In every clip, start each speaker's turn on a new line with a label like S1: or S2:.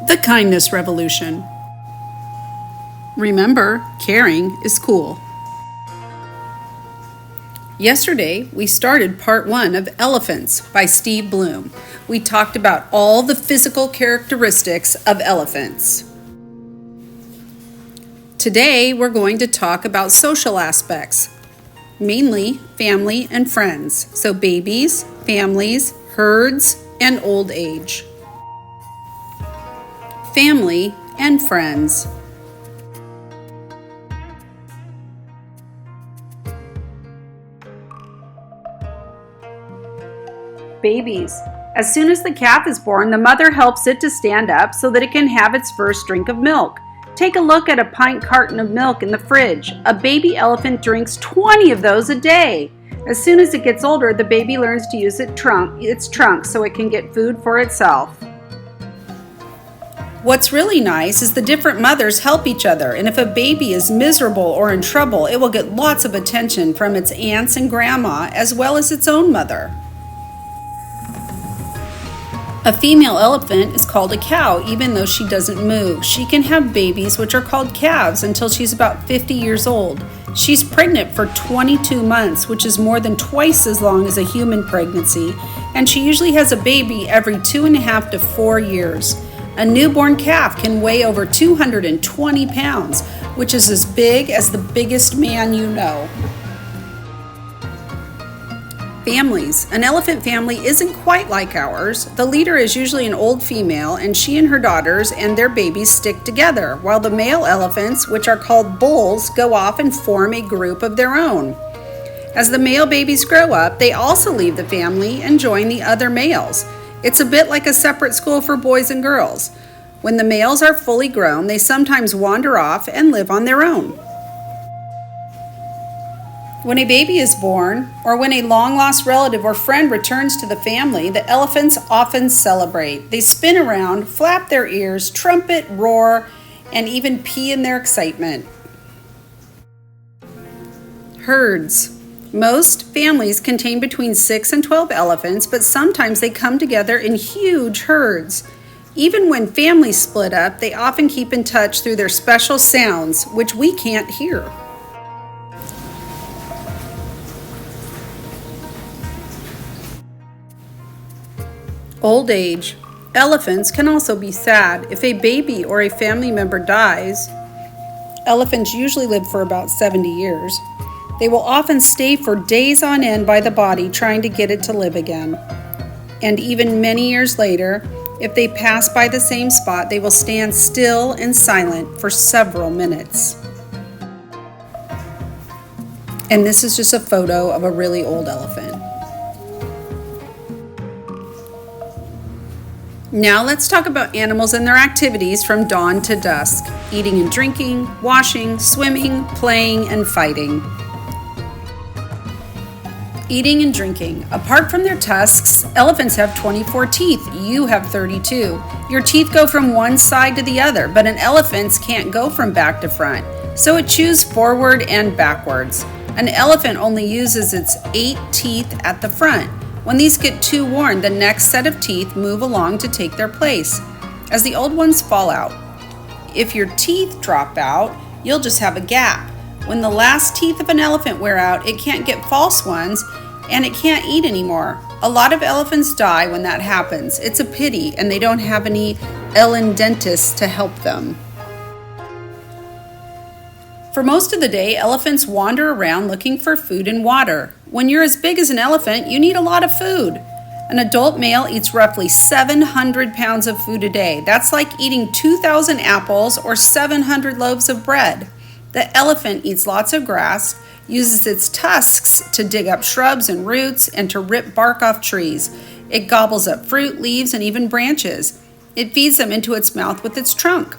S1: The Kindness Revolution. Remember, caring is cool. Yesterday, we started part 1 of Elephants by Steve Bloom. We talked about all the physical characteristics of elephants. Today, we're going to talk about social aspects, mainly family and friends, so babies, families, herds, and old age. Family and friends. Babies. As soon as the calf is born, the mother helps it to stand up so that it can have its first drink of milk. Take a look at a pint carton of milk in the fridge. A baby elephant drinks 20 of those a day. As soon as it gets older, the baby learns to use its trunk so it can get food for itself. What's really nice is the different mothers help each other, and if a baby is miserable or in trouble, it will get lots of attention from its aunts and grandma as well as its own mother. A female elephant is called a cow even though she doesn't move. She can have babies which are called calves until she's about 50 years old. She's pregnant for 22 months, which is more than twice as long as a human pregnancy, and she usually has a baby every 2.5 to 4 years. A newborn calf can weigh over 220 pounds, which is as big as the biggest man you know. Families. An elephant family isn't quite like ours. The leader is usually an old female, and she and her daughters and their babies stick together, while the male elephants, which are called bulls, go off and form a group of their own. As the male babies grow up, they also leave the family and join the other males. It's a bit like a separate school for boys and girls. When the males are fully grown, they sometimes wander off and live on their own. When a baby is born, or when a long-lost relative or friend returns to the family, the elephants often celebrate. They spin around, flap their ears, trumpet, roar, and even pee in their excitement. Herds. Most families contain between 6 and 12 elephants, but sometimes they come together in huge herds. Even when families split up, they often keep in touch through their special sounds, which we can't hear. Old age. Elephants can also be sad. If a baby or a family member dies, elephants usually live for about 70 years. They will often stay for days on end by the body trying to get it to live again. And even many years later, if they pass by the same spot, they will stand still and silent for several minutes. And this is just a photo of a really old elephant. Now let's talk about animals and their activities from dawn to dusk: eating and drinking, washing, swimming, playing, and fighting. Eating and drinking. Apart from their tusks, elephants have 24 teeth. You have 32. Your teeth go from one side to the other, but an elephant's can't go from back to front, so it chews forward and backwards. An elephant only uses its 8 teeth at the front. When these get too worn, the next set of teeth move along to take their place, as the old ones fall out. If your teeth drop out, you'll just have a gap. When the last teeth of an elephant wear out, it can't get false ones, and it can't eat anymore. A lot of elephants die when that happens. It's a pity, and they don't have any dentists to help them. For most of the day, elephants wander around looking for food and water. When you're as big as an elephant, you need a lot of food. An adult male eats roughly 700 pounds of food a day. That's like eating 2,000 apples or 700 loaves of bread. The elephant eats lots of grass, uses its tusks to dig up shrubs and roots, and to rip bark off trees. It gobbles up fruit, leaves, and even branches. It feeds them into its mouth with its trunk.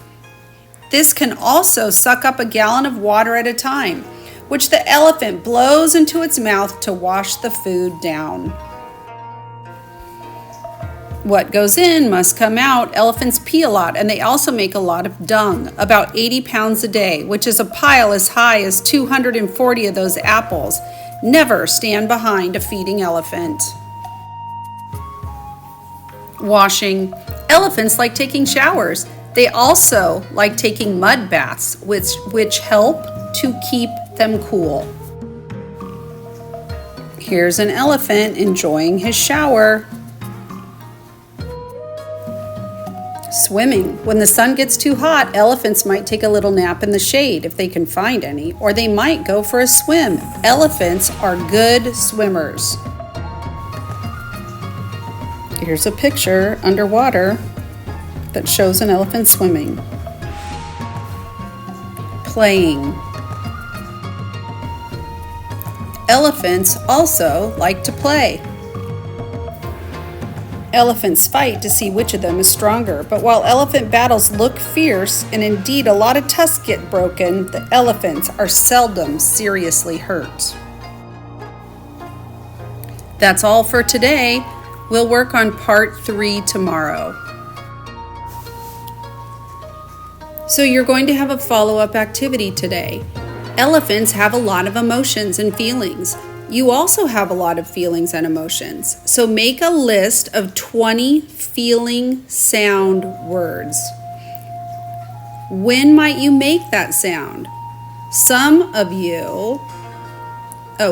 S1: This can also suck up a gallon of water at a time, which the elephant blows into its mouth to wash the food down. What goes in must come out. Elephants pee a lot, and they also make a lot of dung, about 80 pounds a day, which is a pile as high as 240 of those apples. Never stand behind a feeding elephant. Washing. Elephants like taking showers. They also like taking mud baths, which help to keep them cool. Here's an elephant enjoying his shower. Swimming. When the sun gets too hot, elephants might take a little nap in the shade if they can find any, or they might go for a swim. Elephants are good swimmers. Here's a picture underwater that shows an elephant swimming. Playing. Elephants also like to play. Elephants fight to see which of them is stronger, but while elephant battles look fierce, and indeed a lot of tusks get broken, the elephants are seldom seriously hurt. That's all for today. We'll work on part 3 tomorrow. So you're going to have a follow-up activity today. Elephants have a lot of emotions and feelings. You also have a lot of feelings and emotions. So make a list of 20 feeling sound words. When might you make that sound?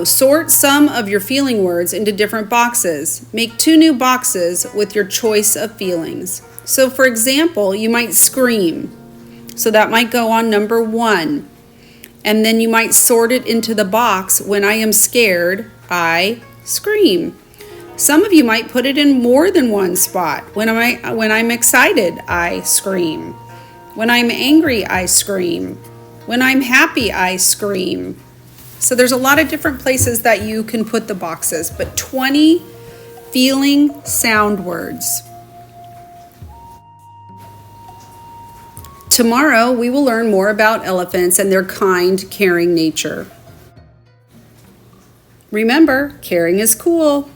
S1: Sort some of your feeling words into different boxes. Make 2 new boxes with your choice of feelings. So for example, you might scream. So that might go on number 1. And then you might sort it into the box, when I am scared, I scream. Some of you might put it in more than one spot. When I'm excited, I scream. When I'm angry, I scream. When I'm happy, I scream. So there's a lot of different places that you can put the boxes, but 20 feeling sound words. Tomorrow, we will learn more about elephants and their kind, caring nature. Remember, caring is cool.